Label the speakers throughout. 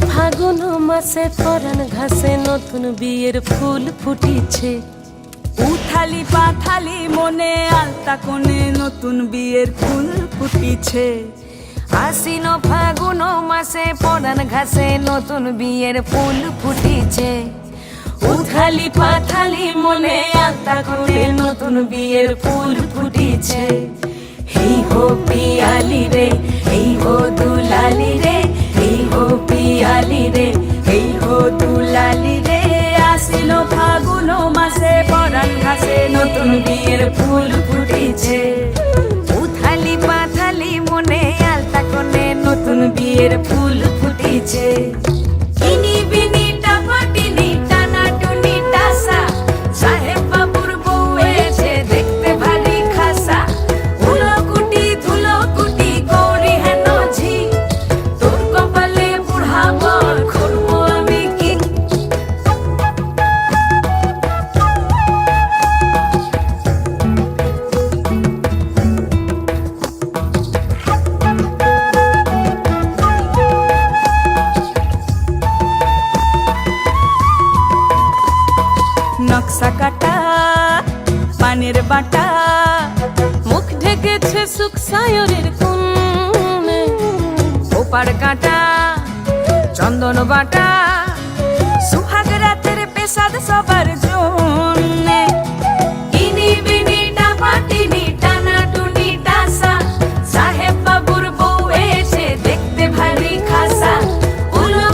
Speaker 1: ফাগুন মাসে পরাণ ঘাসে নতুন বিয়ের ফুল ফুটিছে।
Speaker 2: উথালি পাথালি মনে আলতা কোণে নতুন বিয়ের ফুল ফুটিছে।
Speaker 1: আশ্বিন ফাগুন মাসে পরাণ ঘাসে নতুন বিয়ের ফুল ফুটিছে। উথালি পাথালি মনে আলতা কোণে নতুন বিয়ের ফুল ফুটিছে। এই হো পিয়ালি রে, এই হো দুলালি রে, এই হো পিয়ালি রে, এই হো দুলালি রে।
Speaker 2: আসিল ফাগুন মাসে পরাণ ঘাসে নতুন বিয়ের ফুল ফুটিছে।
Speaker 1: উথালি পাথালি মনে আলতা কোণে নতুন বিয়ের ফুল ফুটিছে। ইনি বিনি টাপাটিনি টানা টুনি টাসা, সাহেব বাবুর বউ এসে দেখতে ভারী খাসা। ধুলো কুটি গৌরী হেন ঝি, তোর কপালে বুড়া বর করবো আমি কি।
Speaker 2: নকশা কাটা পানের বাটা,
Speaker 1: মুখ ঢেকেছে সুখ সায়রের কোণে। ওপার কাটা চন্দন বাটা,
Speaker 2: সুহাগ রাতের পেশাদ সবার জন্যে।
Speaker 1: ইনি বিনি টাপাটিনি টানা টুনি টাসা, সাহেব বাবুর বউ এসে দেখতে ভারী খাসা। ধুলো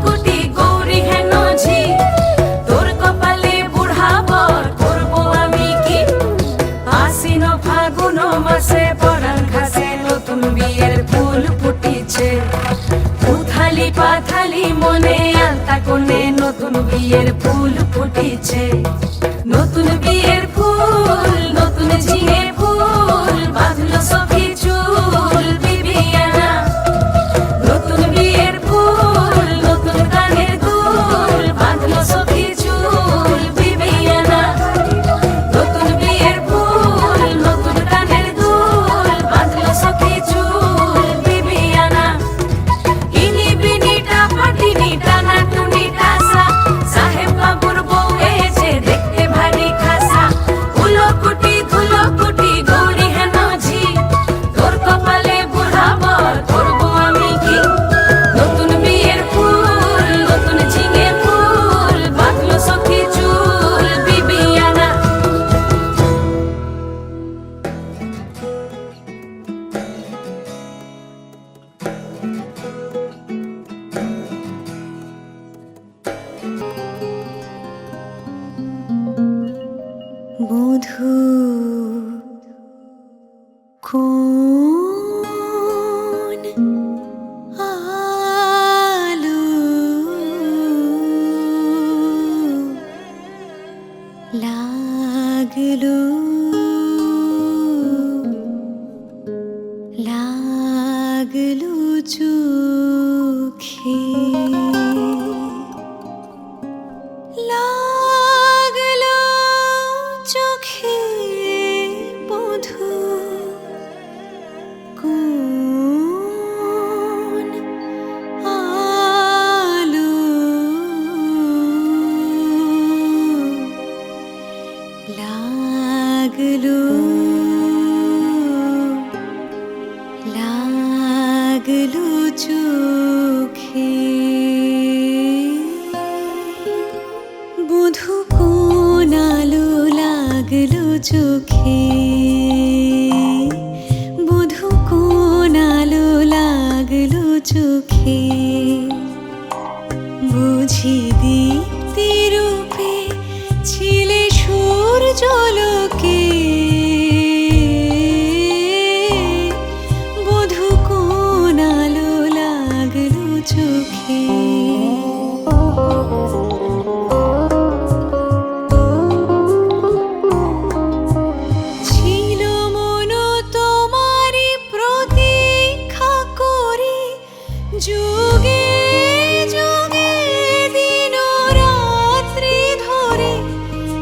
Speaker 1: কুটি গৌরী হেন ঝি, তোর কপালে বুড়া বর করবো আমি কি। আশ্বিন ফাগুন মাসে পরাণ ঘাসে নতুন বিয়ের ফুল ফুটিছে। উথালি পাথালি মনে আলতা কোণে নতুন বিয়ের ফুল ফুটিছে। নতুন বিয়ের ফুল, নতুন ঝিঙে ফুল, বাঁধলো সখী চুল বিবিয়ানা। নতুন বিয়ের ফুল, নতুন কানের দুল, বাঁধলো সখী চুল বিবিয়ানা। নতুন বিয়ের ফুল, নতুন কানের দুল, বাঁধলো সখী চুল বিবিয়ানা। ইনি বিনি টাপাটিনি টানা টুনি টাসা, সাহেব বাবুর বউ এসে দেখতে ভারী খাসা। ধুলো কুটি গৌরী হেন ঝি, তোর কপালে বুড়া বর করবো আমি কি। নতুন বিয়ের ফুল, নতুন ঝিঙে ফুল, বাঁধলো সখী চুল বিবিয়ানা। বধূ কোন আলো লাগলো, লাগলো চোখে, লাগলো চোখে। বধূ কোন আলো লাগলো, লাগলো চোখে। বধূ কোন আলো লাগলো চোখে, বধূ কোন আলো লাগলো চোখে। বুঝি দীপ্তি রূপে ছিলে সূর্যলোকে, বধূ কোন আলো লাগলো চোখে। ছিল মন তোমারি প্রতীক্ষা করি, যুগে যুগে দিন রাত্রি ধরে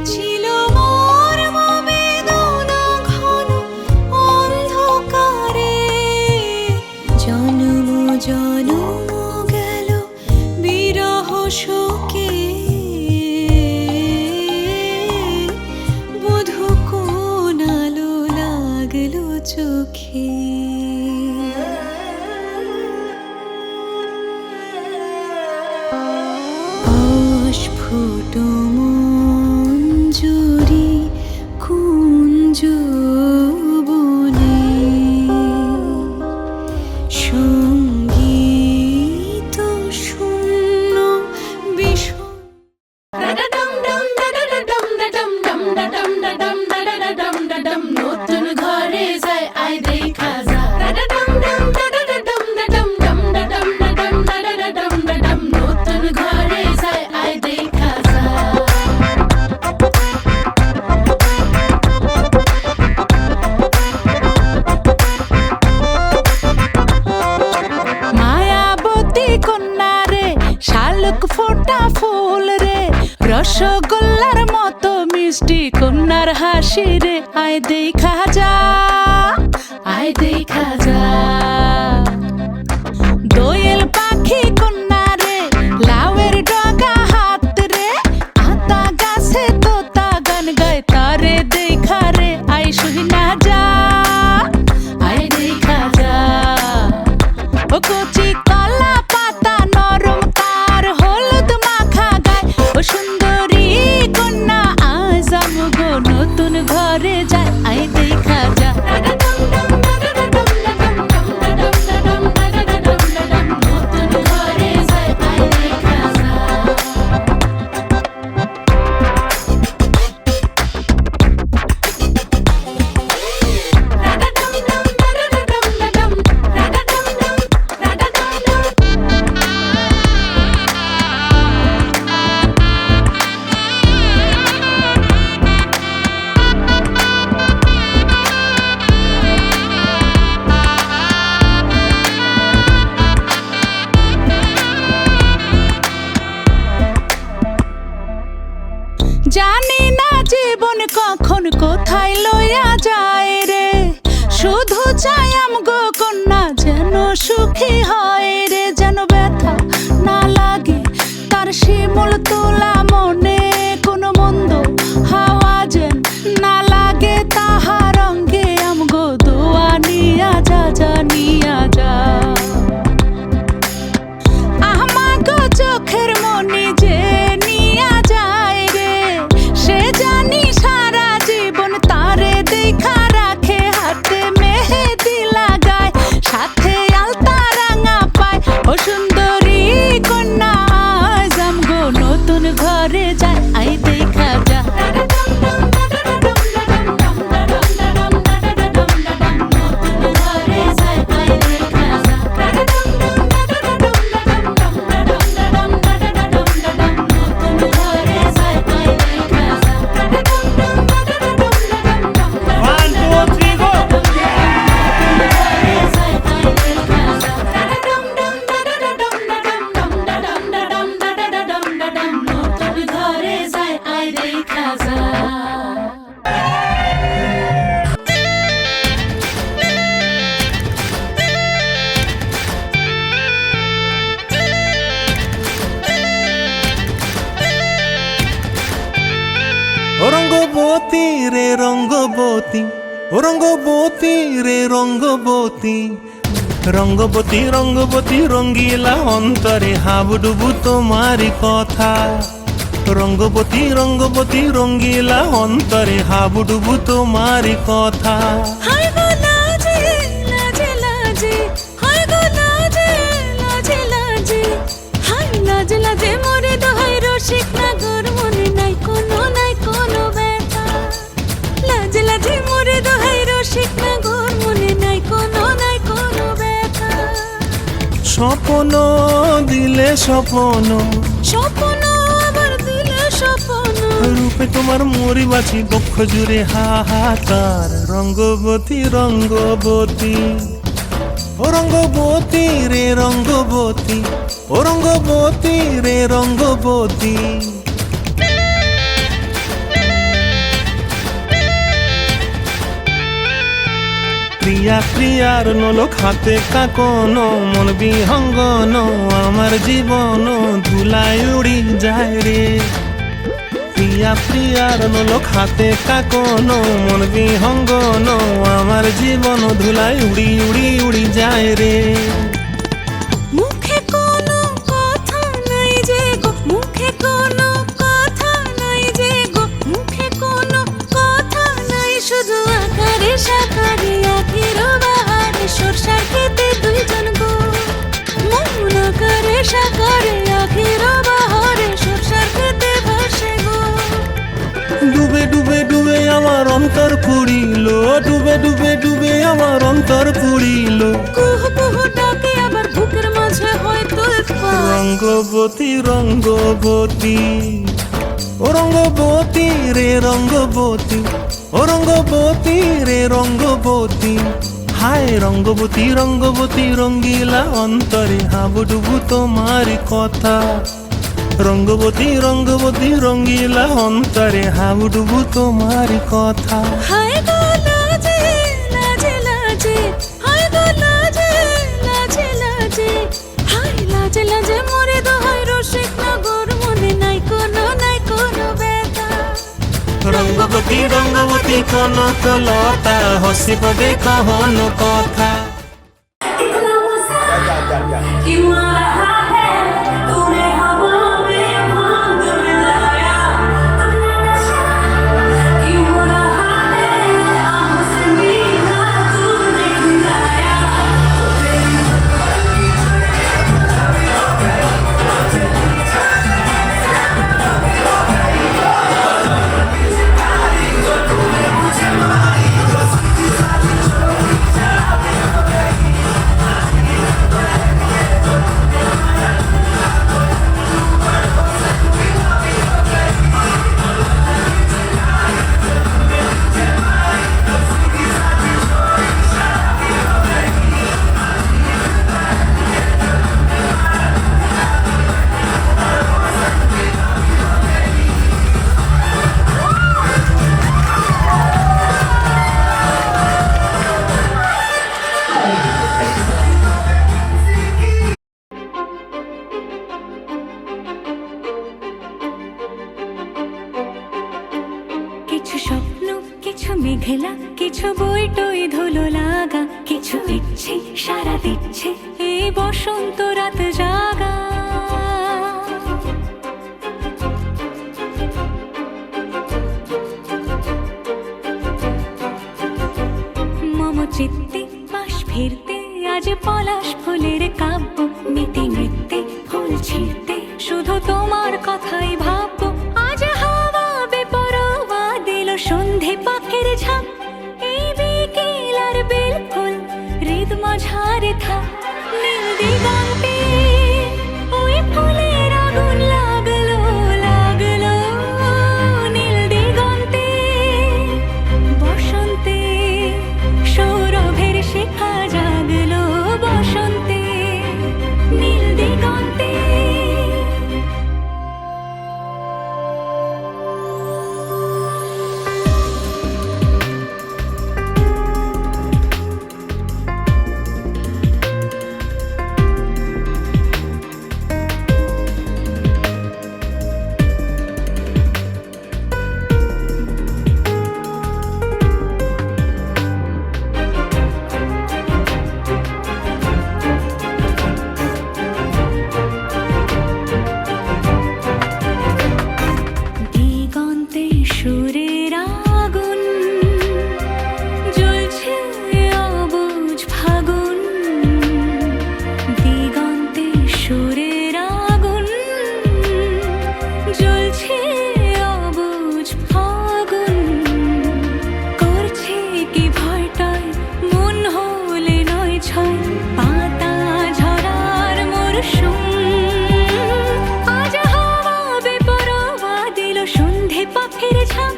Speaker 1: ছিল মোর মন। চোখে অস্ফুট মঞ্জুরি কুঞ্জ বনে সঙ্গীত শূন্য বিষয়
Speaker 2: নতুন ঘরে যায় আই দেখা যা নতুন ঘরে যায় আই দেখা যা মায়াবতী কন্যা রে শালুক ফোটা ফুল রে রসগোল্লার মতো মিষ্টি কন্যার হাসি রে আয় দেখা যা আয় দেখা যা দোয়েল পাখি কন্যা রে লাউয়ের ডগা হাত রে আতা গাছে তোতা গান গায় তারে দেখা রে আয় শুনা যা আয় দেখা যা ও কচি কলা পাতা নরম তার হলুদ মাখা গায় ও সুন্দরী কন্যা আজ আমগো নতুন ঘরে যায় আই দেখা যা নতুন ঘরে যায় আই দেখা যা জানি না জীবন কখন কোথায় লইয়া যায় রে শুধু চাই আমগো কন্যা যেন সুখী হয় রে যেন ব্যথা না লাগে তার শিমুল তোলা মনে কোনো মন্দ হাওয়া যেন না লাগে তাহার অঙ্গে আমগো দোয়া নিয়া যা যা নিয়া যা আমাগো চোখের মনি যে নিয়া যায় রে সে জানি সারা জীবন তারে দেখা রাখে হাতে মেহেদি লাগায় সাথে আলতা রাঙা পায় ও সুন্দরী কন্যা আজ আমগো নতুন ঘরে যায় আই দেখা যা নতুন ঘরে যায় আই দেখা যা নতুন ঘরে যায় আই দেখা যা
Speaker 3: 1, 2, 3, go!
Speaker 2: নতুন ঘরে যায় আই দেখা যা
Speaker 3: ও রঙ্গবতী রে রঙ্গবতী ও রঙ্গবতী রে রঙ্গবতী রঙ্গবতী রঙ্গবতী রঙ্গিলা অন্তরে হাবুডুবু তোমারি কথা রঙ্গবতী রঙ্গবতী রঙ্গিলা অন্তরে হাবুডুবু তোমারি কথা
Speaker 1: হায় গো লাজে লাজে লাজে হায় গো লাজে লাজে লাজে হায় লাজে লাজে মোরে দোহাই রসিক নাগর মনে নাই কোনো ব্যথা লাজে লাজে মোরে দোহাই রসিক নাগর মনে নাই কোনো ব্যথা
Speaker 3: স্বপ্ন দিলে স্বপ্ন
Speaker 1: স্বপ্ন আবার দিলে স্বপ্ন
Speaker 3: রূপে তোমার মরি বাছি বক্ষ জুড়ে হাহাকার রঙ্গবতী রঙ্গবতী ও রঙ্গবতী রে রঙ্গবতী ও রঙ্গবতী রে রঙ্গবতী প্রিয়া প্রিয়ার নলক হাতে কাকন মন বিহঙ্গন আমার জীবন ধুলায় উড়ি যায় রে প্রিয়া প্রিয়া প্রিয়ার নোলক হাতে কাকনো মন বিহঙ্গন আমার জীবন ধুলায় উড়ি উড়ি উড়ি যায় রে।
Speaker 1: মুখে কোনো কথা নাই যে গো, মুখে কোনো কথা নাই যে গো, মুখে কোনো কথা নাই, শুধু আকারে সাকারে আখির বাহারে সরষার খেতে দুইজন গো, মন আকারে সাকারে আখির বাহারে সরষার খেতে ভাসে গো।
Speaker 3: ডুবে ডুবে ডুবে আমার অন্তর পুড়িল, ডুবে ডুবে ডুবে আমার অন্তর পুড়িল।
Speaker 1: কুহু কুহু ডাকে আবার বুকের মাঝে হয়তো
Speaker 3: রঙ্গবতী রঙ্গবতী ও রঙ্গবতী রে রঙ্গবতী, ও রঙ্গবতী রে রঙ্গবতী। হায় রঙ্গবতী রঙ্গবতী রঙ্গিলা অন্তরে হাবুডুবু তোমার কথা। রঙ্গবতী রঙ্গবতী রঙ্গিলা অন্তরে হাবুডুবু তোমার কথা।
Speaker 1: হায় গো লাজে লাজে লাজে, হায় গো লাজে লাজে লাজে, হায় লাজে লাজে মরে দোহাই রসিক নগর মনে নাই কোনো ব্যথা।
Speaker 3: রঙ্গবতী রঙ্গবতী কনক লতা হসি পদে কহন কথা।
Speaker 1: কিছু স্বপ্ন কিছু মেঘলা, কিছু বই টই ধুলো লাগা, কিছু ইচ্ছে সারা দিচ্ছে এই বসন্ত রাত জাগা। মম চিত্তে পাশ ফিরতে আজ পলাশ ফুলের কাব্য, মেতে নৃত্যে ফুল ছিঁড়তে শুধু তোমার কথাই ভাববো। আজ হাওয়া বেপরোয়া দিল সন্ধে পাখির ঝাঁক, এই বিকেল আর বিলকুল হৃদ মাঝারে থাক। নীল দিগন্তে ওই ফুলের আগুন লাগলো লাগলো, নীল দিগন্তে বসন্তে সৌরভের শিখা জাগলো, বসন্তে নীল দিগন্তে। দিগন্তে সুরের আগুন জ্বলছে অবুঝ ফাগুন, দিগন্তে সুরের আগুন জ্বলছে অবুঝ ফাগুন। করছে কি ভয়টায় মন হলে নয় ছয়, পাতা ঝরার মরশুম। আজ হাওয়া বেপরোয়া দিল সন্ধে পাখির ঝাঁক,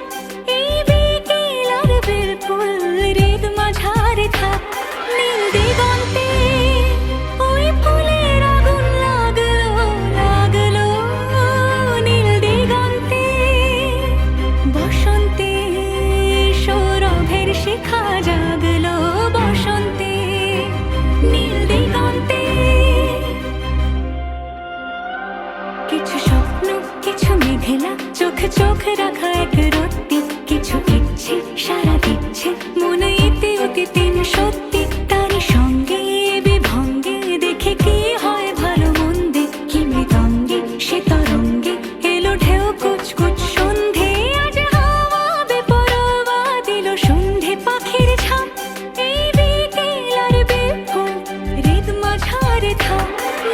Speaker 1: এই বিকেল আর বিলকুল হৃদ মাঝারে থাক। নীল দিগন্তে ওই ফুলের আগুন লাগলো লাগলো, নীল দিগন্তে বসন্তে সৌরভের শিখা জাগলো, বসন্তে নীল দিগন্তে। কিছু স্বপ্ন কিছু মেঘলা, চোখ
Speaker 2: চোখ রাখা এক রত্তি কিছু ইচ্ছে সারা দিচ্ছে মনে ইতি অতি তিন সত্যি তারই সঙ্গে বিভঙ্গে দেখে কি হয় ভালো মন্দে কি মৃদঙ্গে সে তরঙ্গে এলো ঢেউ কুচকুচ সন্ধে আজ হাওয়া বেপরোয়া দিল সন্ধে পাখির ঝাম এই বিকেল আর বিফল হৃদ মাঝারে থাম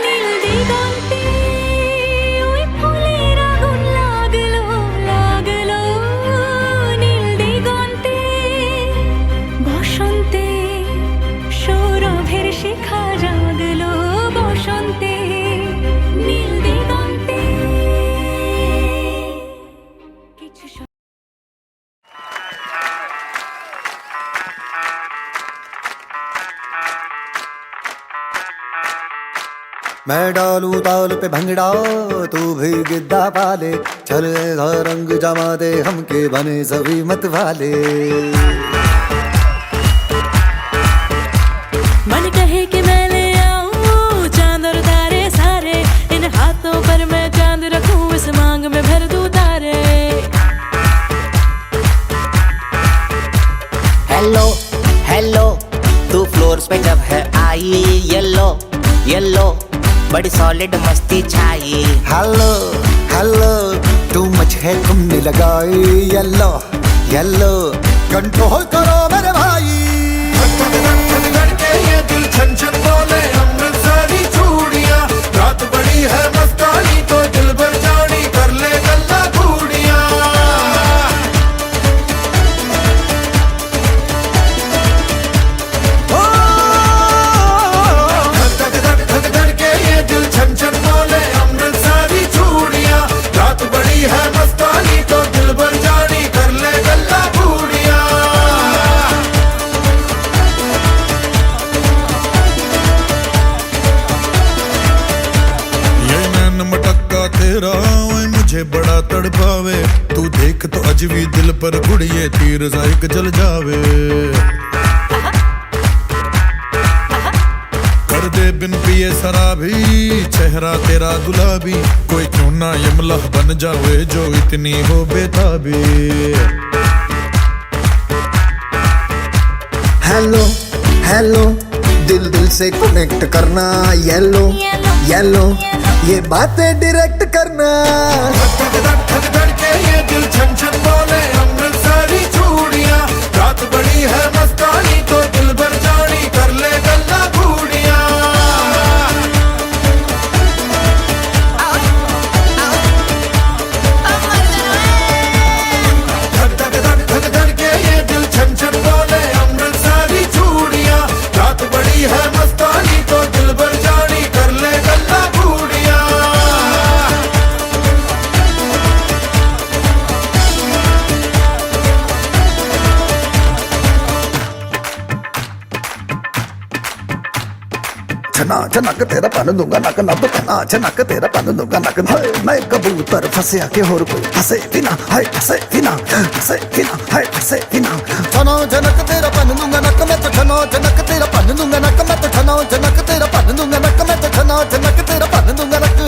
Speaker 2: নীল দিগন্তে ওই ফুলের আগুন লাগলো লাগলো নীল দিগন্তে বসন্তে সৌরভের শিখা জাগলো বসন্তে নীল দিগন্তে কিছু
Speaker 4: मैं डालू ताल पे भंगड़ा तू भी गिद्दा पाले चले रंग जमा दे हमके बने सभी मत वाले
Speaker 2: मन कहे कि मैं ले आऊं चांद और तारे सारे इन हाथों पर मैं चांद रखूं इस मांग में भर दूं तारे
Speaker 5: हेलो हेलो तू फ्लोर्स पे जब है आई येलो येलो बड़ी सॉलिड मस्ती छाई
Speaker 4: हेलो हेलो तू मच है तुमने लगाई येलो येलो कंट्रोल करो मेरे भाई
Speaker 3: ये दिल छन छन बोले अमृतसरी चूड़ियां रात बड़ी है मस्तानी तो दिल भर जानी कर ले गल्ला घूड़ियां धक धक के ये दिल छन छन बोले अमृतसरी चूड़ियां रात बड़ी है मस्तानी तो दिल भर जानी कर ले गल्ला घूड़ियां
Speaker 6: ये नैन मटक्का तेरा ओए मुझे बड़ा तड़पावे तू देख तो अजवी दिल पर गुड़िए तीर जायक जल जावे कर दे बिन पिए शराबी चेहरा तेरा गुलाबी कोई क्यों ना यमला बन जावे जो इतनी हो बेताबी
Speaker 4: हेलो हेलो दिल दिल से कनेक्ट करना येलो येलो ये बातें डायरेक्ट करना
Speaker 3: धक धक के ये दिल छन छन बोले अमृतसरी चूड़ियां रात बड़ी है मस्तानी तो दिल भर जानी कर ले गल्ला घूड़ियां धक धक के ये दिल छन छन बोले अमृतसरी चूड़ियां रात बड़ी है मस्तानी तो दिल भर जानी कर ले गल्ला घूड़ियां
Speaker 4: छना छनक तेरा पन दूंगा नक नब तना छनक तेरा पन दूंगा नक हाय मैं कबूतर फंसे के और कोई फंसे बिना हाय फंसे बिना हाय फंसे बिना छनो छनक तेरा पन दूंगा नक मैं तो छनो छनक तेरा पन दूंगा नक मैं तो छनो छनक तेरा पन दूंगा नक मैं तो छनो छनक तेरा पन दूंगा नक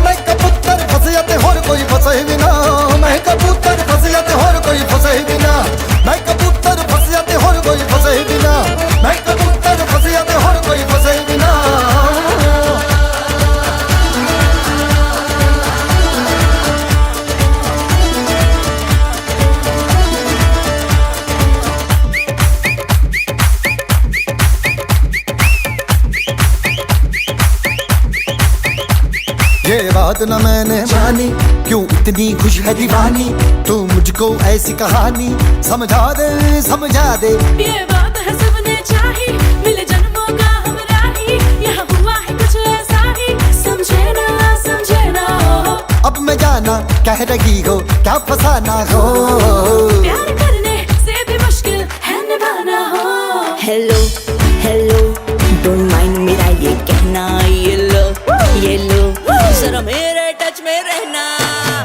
Speaker 4: मैं कबूतर फंसे के और कोई फंसे बिना मैं कबूतर फंसे के और कोई फंसे बिना मैं कबूतर फंसे के और कोई फंसे बिना मैं कबूतर फंसे के और कोई फंसे बिना ये बात न मैंने मानी क्यों इतनी खुश है दीवानी तू मुझको ऐसी कहानी समझा दे
Speaker 2: ये बात है सबने चाही मिले जन्मों का हम राही यहाँ हुआ है कुछ ऐसा ही समझे ना
Speaker 4: अब मैं जाना कह रही हो क्या फसाना हो
Speaker 2: प्यार करने से भी मुश्किल है निभाना हो
Speaker 7: हेलो हेलो डोंट माइंड मेरा ये कहना ये लो जरा मेरे टच में रहना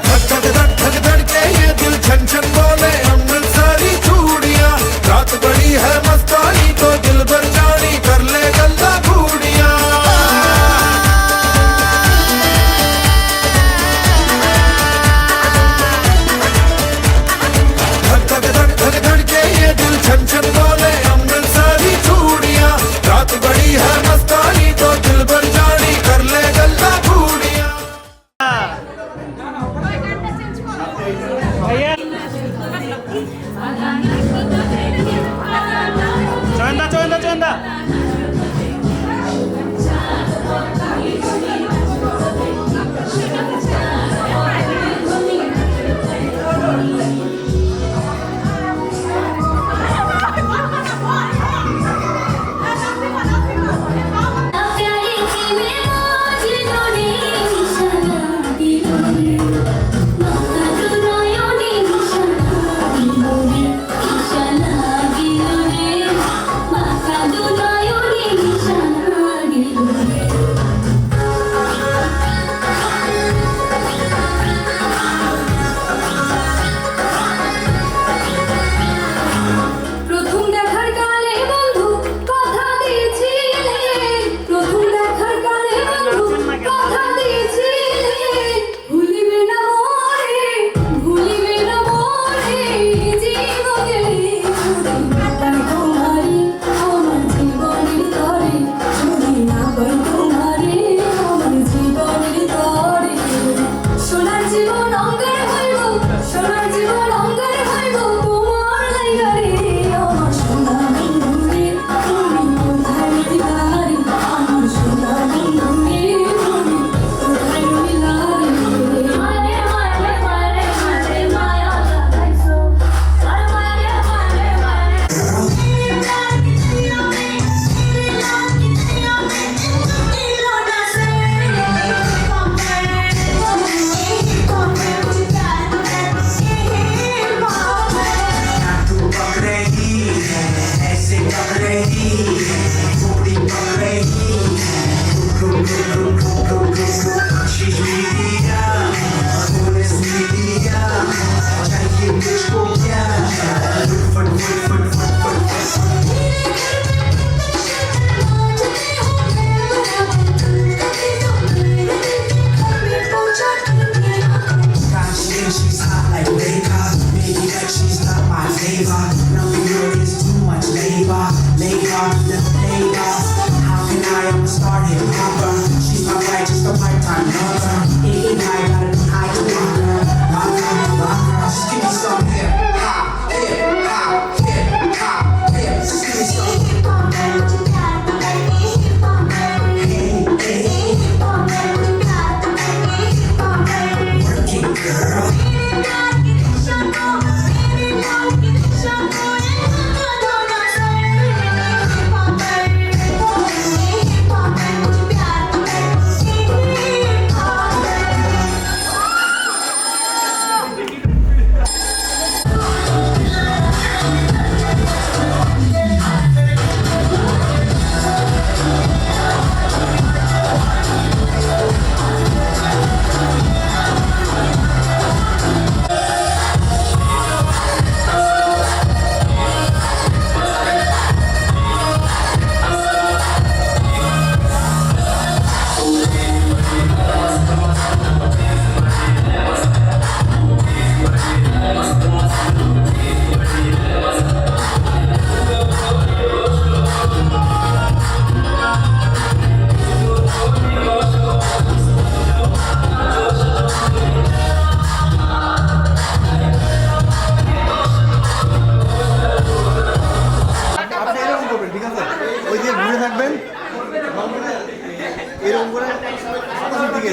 Speaker 3: धक धक के ये दिल छन छन बोले अमृतसरी चूड़ियां रात बड़ी है मस्तानी तो दिल भर जानी कर ले गल्ला घूड़ियां छन छन बोले अमृतसरी चूड़ियां रात बड़ी है मस्तानी तो दिल भर जानी कर ले गल्ला घूड़ियां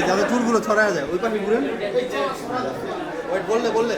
Speaker 8: যাতে চুলগুলো ছড়ায় যায় ওই পাশে ঘুরেন ওয়েট বললে